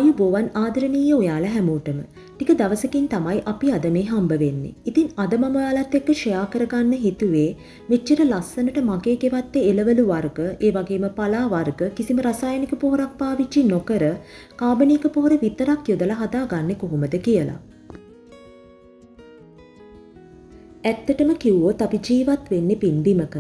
ආයුබෝවන් ආදරණීය ඔයාලා හැමෝටම. ටික දවසකින් තමයි අපි අද මේ හම්බ වෙන්නේ. ඉතින් අද මම ඔයාලත් එක්ක ෂෙයා කරගන්න හිතුවේ මෙච්චර ලස්සනට මගේ ගෙවත්තේ එළවලු වර්ග, ඒ වගේම පලා වර්ග කිසිම රසායනික පොහොරක් පාවිච්චි නොකර කාබනික පොහොර විතරක් යොදලා හදාගන්නේ කොහොමද කියලා. ඇත්තටම කිව්වොත් අපි ජීවත් වෙන්නේ පින්බිමක.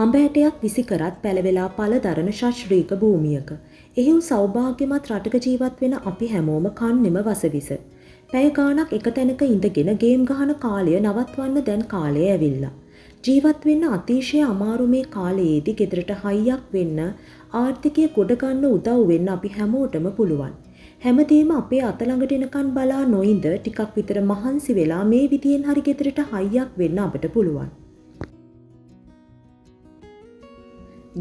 අඹ ඇටයක් විසි කරත් පැලවෙලා පළ දරන ශාස්ත්‍රීය භූමියක. එහෙව් සෞභාග්‍යමත් රටක ජීවත් වෙන අපි හැමෝම කන්නෙම වසවිස. පැය ගාණක් එක තැනක ඉඳගෙන ගේම් ගහන කාලය නවත්වන්න දැන් කාලය ඇවිල්ලා. ජීවත් වෙන්න අතිශය අමාරු මේ කාලයේදී ගෙදරට හයියක් වෙන්න ආර්ථිකය ගොඩ ගන්න උදව් වෙන්න අපි හැමෝටම පුළුවන්. හැමදේම අපේ අත ළඟට එනකන් බලා නොඉඳ ටිකක් විතර මහන්සි වෙලා මේ විදියෙන් හරි ගෙදරට හයියක් වෙන්න අපට පුළුවන්.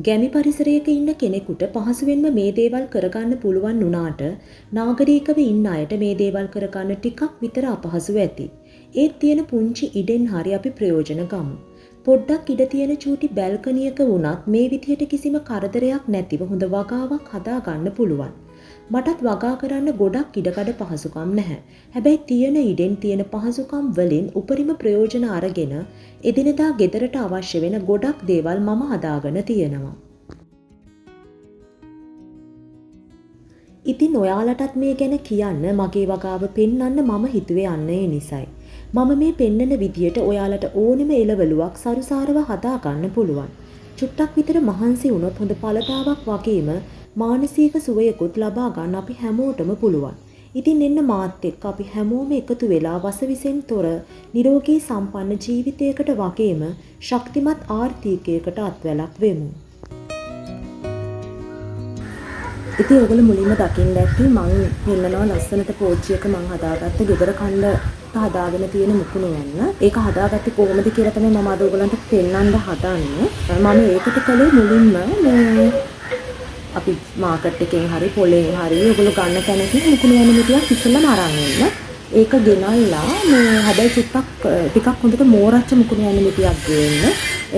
ගැමි පරිසරයක ඉන්න කෙනෙකුට පහසුවෙන්ම මේ දේවල් කරගන්න පුළුවන් වුණාට නාගරිකව ඉන්න අයට මේ දේවල් කරගන්න ටිකක් විතර අපහසු ඇති. ඒත් තියෙන පුංචි ඉඩෙන් හරි අපි ප්‍රයෝජන ගමු. පොඩ්ඩක් ඉඩ තියෙන චූටි බැල්කනියක වුණත් මේ විදිහට කිසිම කරදරයක් නැතිව හොඳ වගාවක් හදාගන්න පුළුවන්. මටත් වගා කරන්න ගොඩක් ඉඩකඩ පහසුකම් නැහැ. හැබැයි තියෙන ඉඩෙන් තියෙන පහසුකම් වලින් උපරිම ප්‍රයෝජන අරගෙන එදිනෙදා ගෙදරට අවශ්‍ය වෙන ගොඩක් දේවල් මම හදාගෙන තියෙනවා. ඉතින් ඔයාලටත් මේ ගැන කියන්න මගේ වගාව පෙන්වන්න මම හිතුවේ අන්න ඒ නිසයි. මම මේ පෙන්නන විදියට ඔයාලට ඕනෙම එළවලුවක් සරුසාරව හදාගන්න පුළුවන්. චුට්ටක් විතර මහන්සි වුණොත් හොඳ ඵලතාවක් වගේම මානසික සුවයකුත් ලබා ගන්න අපි හැමෝටම පුළුවන්. ඉතින් එන්න මාත් එක්ක අපි හැමෝම එකතු වෙලා වසවිසෙන් තොර නිරෝගී සම්පන්න ජීවිතයකට වගේම ශක්තිමත් ආර්ථිකයකට අත්වැලක් වෙමු. ඉතින් ඔයගොල්ලෝ මුලින්ම දකින්න ඇති මම පෙන්නනවා ලස්සනට පෝච්චියක මම හදාගත්ත ගෙදර කන්න හදාගෙන තියෙන මුකුණු යන්න. ඒක හදාගත්තේ කොහොමද කියලා තමයි මම අද ඔයගොල්ලන්ට පෙන්නන්න හදන්නේ. මම ඒකට කළේ මුලින්ම මේ අපි මාකට් එකෙන් හරි පොලෙන් හරි ඔයගොල්ලෝ ගන්න තැනකින් මුකුණු යන මිටියක් ඉස්සෙල්ලාම අරන් එන්න. ඒක ගෙනල්ලා මේ හැබැයි ටිකක් හොඳට මෝරච්ච මුකුණු යන මිටියක් ගේන්න.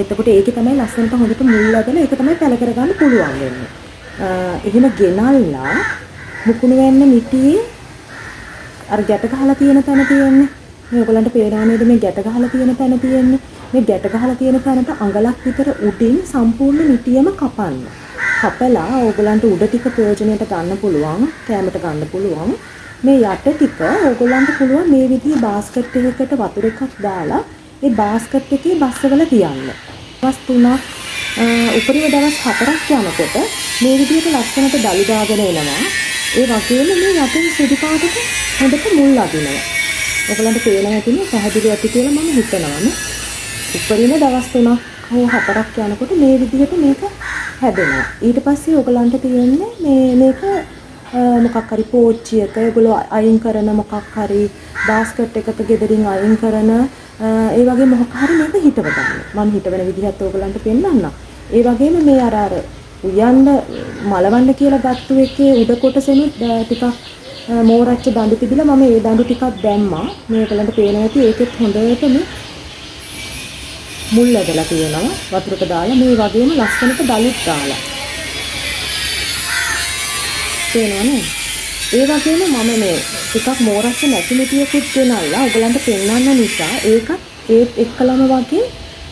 එතකොට ඒකේ තමයි ලස්සනට හොඳට මුල් ඇදලා ඒක තමයි පැල කරගන්න පුළුවන් වෙන්නේ. එහෙම ගෙනල්ලා මුකුණු යන මිටියේ අර ගැට ගහලා තියෙන තැන තියෙන්නේ. මේ ඔයගලන්ට පේනවා නේද මේ ගැට ගහලා තියෙන තැන තියෙන්නේ. මේ ගැට ගහලා තියෙන තැනට අඟලක් විතර උඩින් සම්පූර්ණ මිටියම කපන්න. කපලා ඕගලන්ට උඩ ටික ප්‍රයෝජනයට ගන්න පුළුවන්, කැමරට ගන්න පුළුවන්. මේ යට ටික ඕගලන්ට පුළුවන් මේ විදිහේ බාස්කට් එකකට වතුර එකක් දාලා ඒ බාස්කට් එකේ බස්සවල තියන්න. දවස් 3ක් උපරිම දවස් 4ක් යනකොට මේ විදිහට ලස්සනට දළු දාගෙන එනවා. ඒ වගේම මේ යටින් සුදු පාටට හොඳට මුල් අදිනවා. ඔයගලන්ට පේනවා ඇතිනේ පැහැදිලි ඇති කියලා මම හිතනවා. උපරිම දවස් 3ක් හෝ 4ක් යනකොට මේ විදිහට මේක හැදෙනවා. ඊට පස්සේ ඔයගලන්ට තියෙන්නේ මේක මොකක් හරි පෝච්චියක ඒගොල්ලෝ අයින් කරන මොකක් හරි බාස්කට් එකක ගෙදරින් අයින් කරන ඒ වගේ මොකක් හරි මේක හිටව ගන්න. මම හිටවන විදිහත් ඔයගලන්ට පෙන්නන්නම්. ඒ වගේම මේ අර උයන්න මලවන්න කියලා ගත්තු එකේ උඩ කොටසෙනුත් ටිකක් මෝරච්ච දඬු තිබිලා මම ඒ දඬු ටිකක් දැම්මා. මේකලන්ට පේනවා ඇති ඒකෙත් හොඳටම මුල් ඇදලා තියෙනවා. වතුරට දාලා මේ වගේම ලස්සනට දළුත් දාලා. තේනවනේ. ඒ වගේම මම මේ ටිකක් මෝරච්ච නැති මිටියකුත් ගෙනල්ලා ඔයගලන්ට පෙන්වන්න නිසා ඒකත් ඒත් එක්කලම වගේ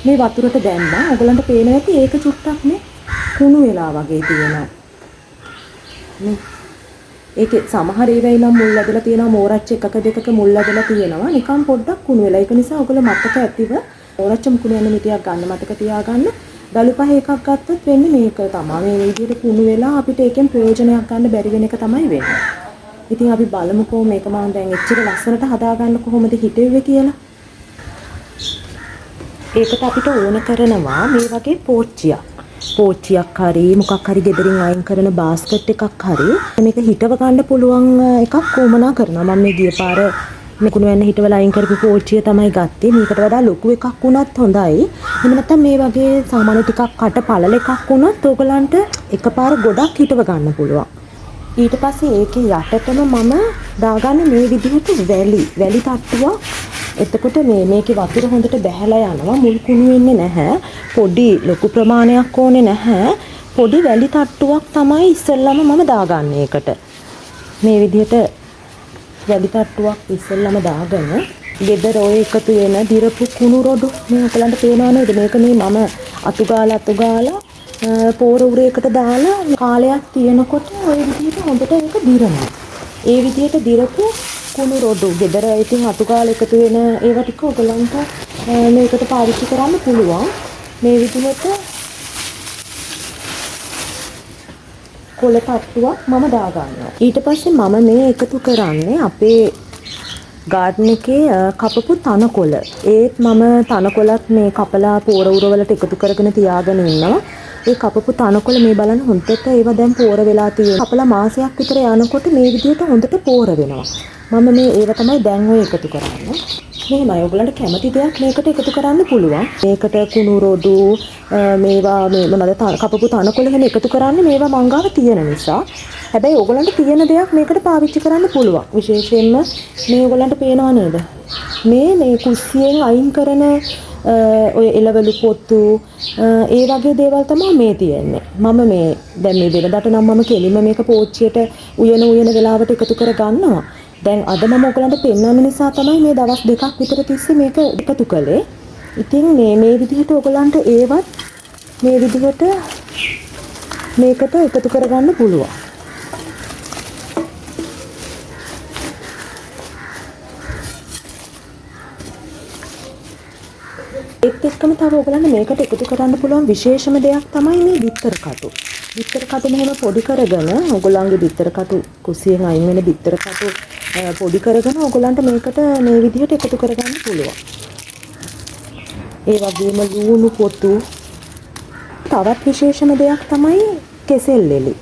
මේ වතුරට දැම්මා. ඔයගලන්ට පේනවා ඇති ඒක චුට්ටක් මේ කුණු වෙලා වගේ තියෙනවා. මේ ඒකේ සමහර ඒවායි නම් මුල් ඇදලා තියෙනවා මෝරච්ච එකක දෙකක මුල් ඇදලා තියෙනවා. නිකන් පොඩ්ඩක් කුණු වෙලා. ඒක නිසා ඔයගොල්ලෝ මතක ඇතිව මෝරච්ච මුකුණු යන මිටියක් ගන්න මතක තියාගන්න. දළු පහ එකක් ගත්තොත් වෙන්නේ මේක තමයි. මේ විදිහට කුණු වෙලා අපිට ඒකෙන් ප්‍රයෝජනයක් ගන්න බැරි වෙන එක තමයි වෙන්නේ. ඉතින් අපි බලමුකෝ මේක මම දැන් එච්චර ලස්සනට හදාගන්න කොහොමද හිතෙන්නේ කියලා. ඒකට අපිට ඕන කරනවා මේ වගේ පෝච්චියක් හරි මොකක් හරි ගෙදරින් අයින් කරන බාස්කට් එකක් හරි මේක හිටව ගන්න පුළුවන් එකක් කොමනා කරනවා. මම මේ ගිය පාර මුකුණු යන හිටවලා අයින් කරපු පෝච්චිය තමයි ගත්තේ. මේකට වඩා ලොකු එකක් වුණත් හොඳයි. එහෙම නැත්නම් මේ වගේ සාමාන්‍ය ටිකක් කට පළල එකක් වුණත් ඕගලන්ට එකපාර ගොඩක් හිටව ගන්න පුළුවන්. ඊට පස්සේ ඒකේ යටටම මම දාගන්න මේ විදිහට වැලි තට්ටුවක්. එතකොට මේකේ වතුර හොඳට බැහැලා යනවා. මුල් කුණු වෙන්නේ නැහැ. පොඩි ලොකු ප්‍රමාණයක් ඕනේ නැහැ. පොඩි වැලි තට්ටුවක් තමයි ඉස්සෙල්ලාම මම දාගන්නේ ඒකට. මේ විදිහට වැලි තට්ටුවක් ඉස්සෙල්ලාම දාගෙන ගෙදර ඔය එකතු වෙන දිරපු කුණු රොඩු මේ ඔයගලන්ට පේනවා නේද? මේක මේ මම අතු ගාලා පෝර උරේකට දාලා කාලයක් තියෙනකොට ඔය විදිහට හොඳට ඒක දිරනවා. ඒ විදිහට දිරපු කුණු රොඩු ගෙදර ඉතින් අතු ගාලා එකතු වෙන ඒවා ටික ඔයගලන්ට මේකට පාවිච්චි කරන්න පුළුවන්. මේ විදිහට කොළ තට්ටුවක් මම දාගන්නවා. ඊට පස්සේ මම මේ එකතු කරන්නේ අපේ ගාඩන් එකේ කපපු තනකොළ. ඒත් මම තනකොළත් මේ කපලා පෝර උරවලට එකතු කරගෙන තියාගෙන ඉන්නවා. ඒ කපපු තනකොළ මේ බලන්න හොඳට ඒවා දැන් පෝර වෙලා තියෙනවා. කපලා මාසයක් විතර යනකොට මේ විදිහට හොඳට පෝර වෙනවා. මම මේ ඒව තමයි දැන් ඔය එකතු කරන්නේ. මෙහෙමයි ඔයගලන්ට කැමති දෙයක් මේකට එකතු කරන්න පුළුවන්. මේකට කුණු රොඩු මේවා මොනවද කපපු තනකොළ එහෙම එකතු කරන්නේ මේවා මංගාව තියෙන නිසා. හැබැයි ඔයගලන්ට තියෙන දෙයක් මේකට පාවිච්චි කරන්න පුළුවන්. විශේෂයෙන්ම මේ ඔයගලන්ට පේනවා නේද? මේ කුස්සියෙන් අයින් කරන ඔය එළවලු පොත්තු ඒ වගේ දේවල් තමයි මේ තියෙන්නේ. මම මේ දැන් මේ වෙනදාට නම් මම කෙලින්ම මේක පෝච්චියට උයන වෙලාවට එකතු කර ගන්නවා. දැන් අද මම ඔයගලන්ට පෙන්වන්න නිසා තමයි මේ දවස් දෙකක් විතර තිස්සේ මේක එකතු කළේ. ඉතින් මේ විදිහට ඔයගලන්ට ඒවත් මේ විදිහට මේකට එකතු කරගන්න පුළුවන්. ඒත් එක්කම තව ඔයගලන්ට මේකට එකතු කරන්න පුළුවන් විශේෂම දෙයක් තමයි මේ බිත්තර කටු. බිත්තර කටු මෙහෙම පොඩි කරගෙන ඔයගලන්ගේ බිත්තර කටු කුසියෙන් අයින් වෙන බිත්තර කටු පොඩි කරගෙන ඔයගලන්ට මේකට මේ විදිහට එකතු කරගන්න පුළුවන්. ඒ වගේම ලුණු පොතු තවත් විශේෂම දෙයක් තමයි කෙසෙල් එලි.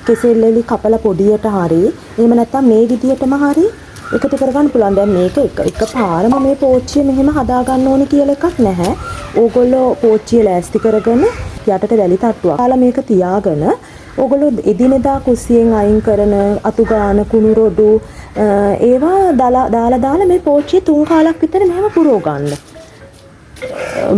කෙසෙල් එලි කපලා පොඩියට හරි එහෙම නැත්නම් මේ විදිහටම හරි එකතු කරගන්න පුළුවන්. දැන් මේක එකපාරම මේ පෝච්චිය මෙහෙම හදා ගන්න ඕනේ කියලා එකක් නැහැ. ඕගොල්ලෝ පෝච්චිය ලෑස්ති කරගෙන යටට වැලි තට්ටුවක් දාලා මේක තියාගෙන ඕගොල්ලෝ එදිනෙදා කුස්සියෙන් අයින් කරන අතු ගාන කුණු රොඩු ඒවා දාලා මේ පෝච්චිය 3 කාලක් විතර මෙහෙම පුරව ගන්න.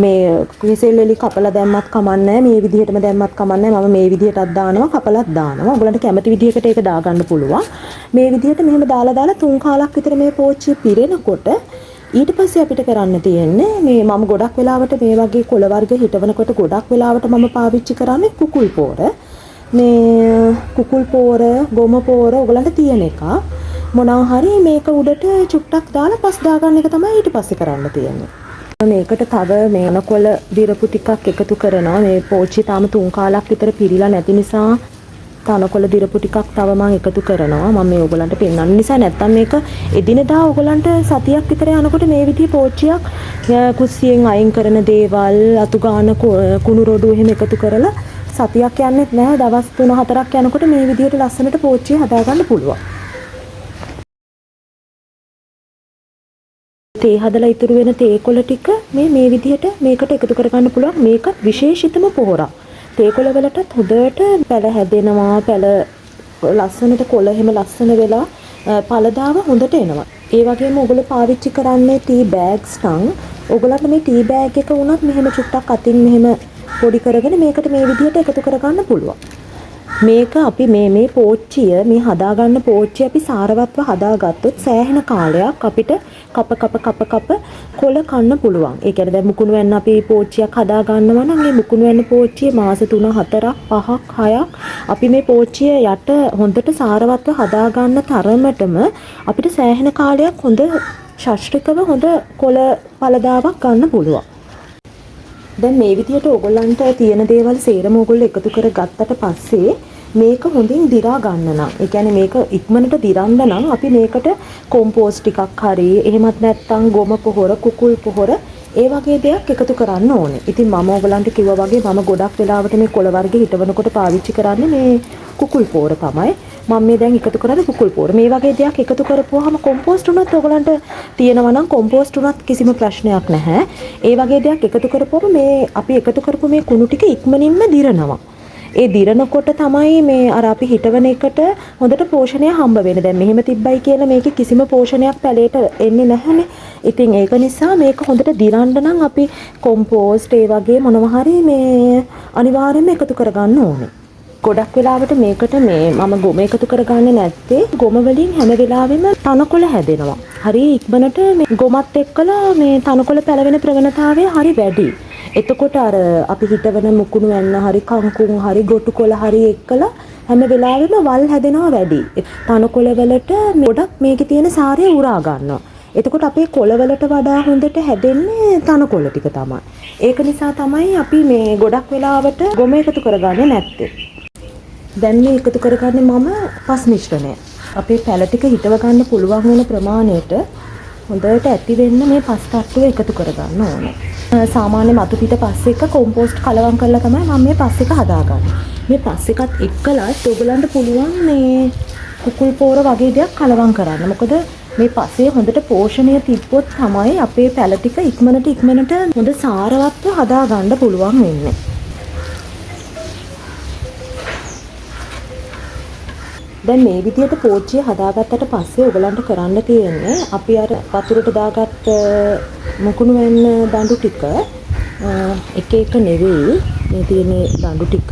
මේ කෙසෙල් එලි කපලා දැම්මත් කමන්නේ මේ විදිහටම දැම්මත් කමන්නේ. මම මේ විදිහටත් දානවා කපලත් දානවා. ඔයගලන්ට කැමති විදිහකට ඒක දාගන්න පුළුවන්. මේ විදිහට මෙහෙම දාලා 3 කාලක් විතර මේ පෝච්චිය පිරෙනකොට ඊට පස්සේ අපිට කරන්න තියෙන්නේ මේ මම ගොඩක් වෙලාවට මේ වගේ කොළ වර්ග හිටවනකොට ගොඩක් වෙලාවට මම පාවිච්චි කරන්නේ කුකුල් පෝර. මේ කුකුල් පෝර, ගොම පෝර ඔයගලන්ට තියෙන එක. මොනවා හරි මේක උඩට චුට්ටක් දාලා පස් දාගන්න එක තමයි ඊට පස්සේ කරන්න තියෙන්නේ. මේකට තව මේ අනකොළ දිරපු ටිකක් එකතු කරනවා. මේ පෝච්චිය තාම 3 කාලක් විතර පිරීලා නැති නිසා තනකොළ දිරපු ටිකක් තව මම එකතු කරනවා. මම මේ ඔයගලන්ට පෙන්වන්න නිසා. නැත්තම් මේක එදිනෙදා ඔයගලන්ට සතියක් විතර යනකොට මේ විදිහේ පෝච්චියක් කුස්සියෙන් අයින් කරන දේවල් අතු ගාන කුණු රොඩු එහෙම එකතු කරලා සතියක් යන්නෙත් නැහැ. දවස් 3-4ක් යනකොට මේ විදිහට ලස්සනට පෝච්චිය හදාගන්න පුළුවන්. තේ හදලා ඉතුරු වෙන තේ කොළ ටික මේ විදිහට මේකට එකතු කරගන්න පුළුවන්. මේක විශේෂිතම පොහොරක්. තේ කොළ වලටත් හොඳට පැල හැදෙනවා. පැල ලස්සනට කොළ එහෙම ලස්සන වෙලා පළදාව හොඳට එනවා. ඒ වගේම ඔයගොල්ලෝ පාවිච්චි කරන්නේ ටී බෑග්ස් නම් ඔයගොල්ලන්ට මේ ටී බෑග් එක වුණත් මෙහෙම චුට්ටක් අතින් මෙහෙම පොඩි කරගෙන මේකට මේ විදිහට එකතු කරගන්න පුළුවන්. මේක අපි මේ පෝච්චිය මේ හදාගන්න පෝච්චිය අපි සාරවත්ව හදාගත්තොත් සෑහෙන කාලයක් අපිට කප කොළ කන්න පුළුවන්. ඒ කියන්නේ දැන් මුකුණු වෙන්න අපි පෝච්චියක් හදා ගන්නවා නම් මේ මුකුණු වෙන්න පෝච්චිය මාස 3 4ක් 5ක් 6ක් අපි මේ පෝච්චිය යට හොඳට සාරවත්ව හදා ගන්න තරමටම අපිට සෑහෙන කාලයක් හොඳ ශාස්ත්‍රිකව හොඳ කොළ පළදාවක් ගන්න පුළුවන්. දැන් මේ විදිහට ඕගොල්ලන්ට තියෙන දේවල් සේරම ඕගොල්ලෝ එකතු කර ගත්තට පස්සේ මේක හොඳින් දිරා ගන්න නම් ඒ කියන්නේ මේක ඉක්මනට දිරන්න නම් අපි මේකට කොම්පෝස්ට් ටිකක් හරි එහෙමත් නැත්නම් ගොම පොහොර කුකුල් පොහොර ඒ වගේ දෙයක් එකතු කරන්න ඕනේ. ඉතින් මම ඕගොල්ලන්ට කිව්වා වගේ මම ගොඩක් වෙලාවට මේ කොළ වර්ග හිටවනකොට පාවිච්චි කරන්නේ මේ කුකුල් පොහොර තමයි. මම මේ දැන් එකතු කරන්නේ කුකුල් පොහොර. මේ වගේ දෙයක් එකතු කරපුවාම කොම්පෝස්ට් උනත් ඕගොල්ලන්ට තියෙනවා නම් කොම්පෝස්ට් උනත් කිසිම ප්‍රශ්නයක් නැහැ. ඒ වගේ දෙයක් එකතු කරපුවම මේ අපි එකතු කරපු මේ කුණු ටික ඉක්මනින්ම දිරනවා. ඒ දිරනකොට තමයි මේ අර අපි හිටවන එකට හොඳට පෝෂණය හම්බ වෙන්නේ. දැන් මෙහෙම තිබ්බයි කියලා මේකේ කිසිම පෝෂණයක් පැලේට එන්නේ නැහැනේ. ඉතින් ඒක නිසා මේක හොඳට දිරන්න නම් අපි කොම්පෝස්ට් ඒ වගේ මොනවා හරි මේ අනිවාර්යයෙන්ම එකතු කරගන්න ඕනේ. ගොඩක් වෙලාවට මේකට මම ගොම එකතු කරගන්නේ නැත්තේ ගොම වලින් හැම වෙලාවෙම තනකොළ හැදෙනවා. හරි ඉක්මනට මේ ගොමත් එක්කලා මේ තනකොළ පැලවෙන ප්‍රවණතාවය හරි වැඩි. එතකොට අර අපි හිතවන මුකුණු වෙන්න හරි කංකුම් හරි ගොටුකොළ හරි එක්කලා හැම වෙලාවෙම වල් හැදෙනවා වැඩි. තනකොළ වලට ගොඩක් මේකේ තියෙන සාරය උරා ගන්නවා. එතකොට අපේ කොළවලට වඩා හොඳට හැදෙන්නේ තනකොළ ටික තමයි. ඒක නිසා තමයි අපි මේ ගොඩක් වෙලාවට ගොම එකතු කරගන්නේ නැත්තේ. දැන් මේ එකතු කරගන්නේ මම පස් මිශ්‍රණය. අපේ පැල ටික හිටව ගන්න පුළුවන් වෙන ප්‍රමාණයට හොඳට ඇති වෙන්න මේ පස් තට්ටුව එකතු කරගන්න ඕනේ. සාමාන්‍ය මතු පිට පස් එක කොම්පෝස්ට් කලවම් කරලා තමයි මම මේ පස් එක හදාගන්නේ. මේ පස් එකත් එක්කලත් ඔයගලන්ට පුළුවන් මේ කුකුල් පෝර වගේ දෙයක් කලවම් කරන්න. මොකද මේ පස්සේ හොඳට පෝෂණය තිබ්බොත් තමයි අපේ පැල ටික ඉක්මනට හොඳ සාරවත්ව හදාගන්න පුළුවන් වෙන්නේ. දැන් මේ විදිහට පෝච්චිය හදාගත්තට පස්සේ ඔයගලන්ට කරන්න තියෙන්නේ අපි අර වතුරට දාගත්ත මුකුණු වෙන්න දඬු ටික එක එක නෙවෙයි මේ තියෙන දඬු ටික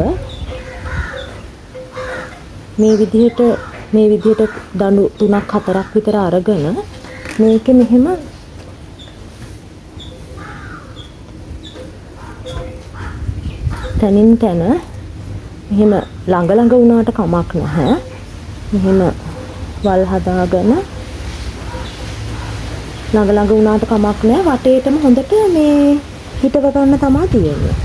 මේ විදිහට දඬු 3ක් 4ක් විතර අරගෙන මේක මෙහෙම තනින් තන මෙහෙම ළඟ වුණාට කමක් නැහැ. මෙහෙම වල් හදාගෙන ළඟ වුණාට කමක් නැහැ. වටේටම හොඳට මේ හිටව ගන්න තමයි තියෙන්නේ.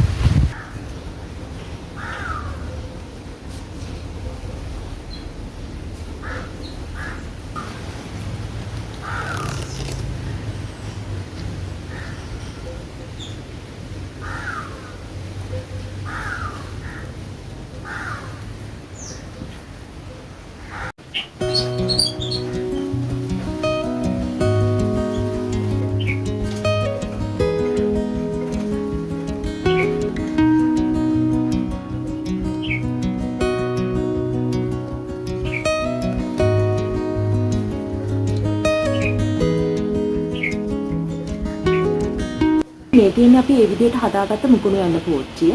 මේ තියෙන්නේ අපි මේ විදිහට හදාගත්ත මුකුණු යන්න පෝච්චිය.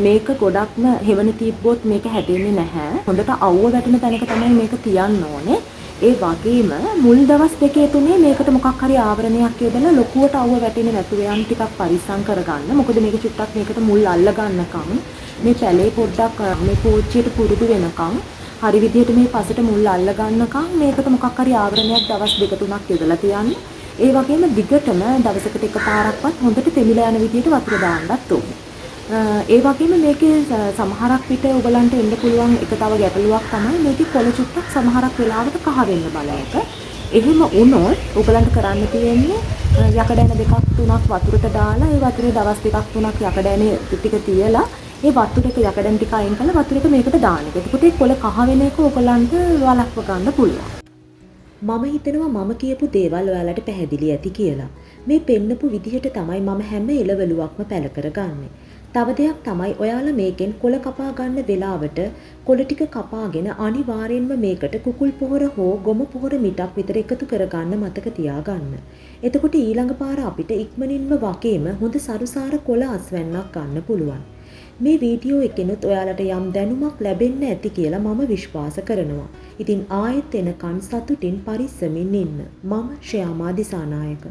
මේක ගොඩක්ම හෙවණ තිබ්බොත් මේක හැදෙන්නේ නැහැ. හොඳට අවුව වැටෙන තැනක තමයි මේක තියන්න ඕනේ. ඒ වගේම මුල් දවස් දෙකේ තුනේ මේකට මොකක් හරි ආවරණයක් යොදලා ලොකුවට අවුව වැටෙන්නේ නැතුව යන් ටිකක් පරිස්සම් කරගන්න. මොකද මේක චුට්ටක් මේකට මුල් අල්ල ගන්නකම් මේ පැලේ පොඩ්ඩක් මේ පෝච්චියට පුරුදු වෙනකම් හරි විදිහට මේ පසට මුල් අල්ල ගන්නකම් මේකට මොකක් හරි ආවරණයක් දවස් දෙක තුනක් යොදලා තියන්න. ඒ වගේම දිගටම දවසකට එකපාරක්වත් හොඳට තෙමිලා යන විදිහට වතුර දාන්නත් ඕනේ. ඒ වගේම මේකේ සමහරක් විට ඔයගලන්ට එන්න පුළුවන් එක තව ගැටලුවක් තමයි මේකේ කොළ චුට්ටක් සමහරක් වෙලාවට කහ වෙන්න බල එක. එහෙම වුණොත් ඔයගලන්ට කරන්න තියෙන්නේ යකඩ ඇන දෙකක් තුනක් වතුරට දාලා ඒ වතුරේ දවස් දෙකක් තුනක් යකඩ ඇන ටික තියලා ඒ වතුරේක යකඩ ඇන ටික අයින් කරලා වතුරේක මේකට දාන්න එක. එතකොට ඒ කොළ කහ වෙන එක ඔයගලන්ට වළක්ව ගන්න පුළුවන්. මම හිතනවා මම කියපු දේවල් ඔයාලට පැහැදිලි ඇති කියලා. මේ පෙන්නපු විදිහට තමයි මම හැම එළවලුවක්ම පැල කරගන්නේ. තව දෙයක් තමයි ඔයාලා මේකෙන් කොළ කපා ගන්න වෙලාවට කොළ ටික කපාගෙන අනිවාර්යෙන්ම මේකට කුකුල් පොහොර හෝ ගොම පොහොර මිටක් විතර එකතු කරගන්න මතක තියාගන්න. එතකොට ඊළඟ පාර අපිට ඉක්මනින්ම වගේම හොඳ සරුසාර කොළ අස්වැන්නක් ගන්න පුළුවන්. මේ වීඩියෝ එකෙනුත් ඔයාලට යම් දැනුමක් ලැබෙන්න ඇති කියලා මම විශ්වාස කරනවා. ඉතින් ආයෙත් එනකන් සතුටින් පරිස්සමින් ඉන්න. මම ශ්‍යාමා දිසානායක.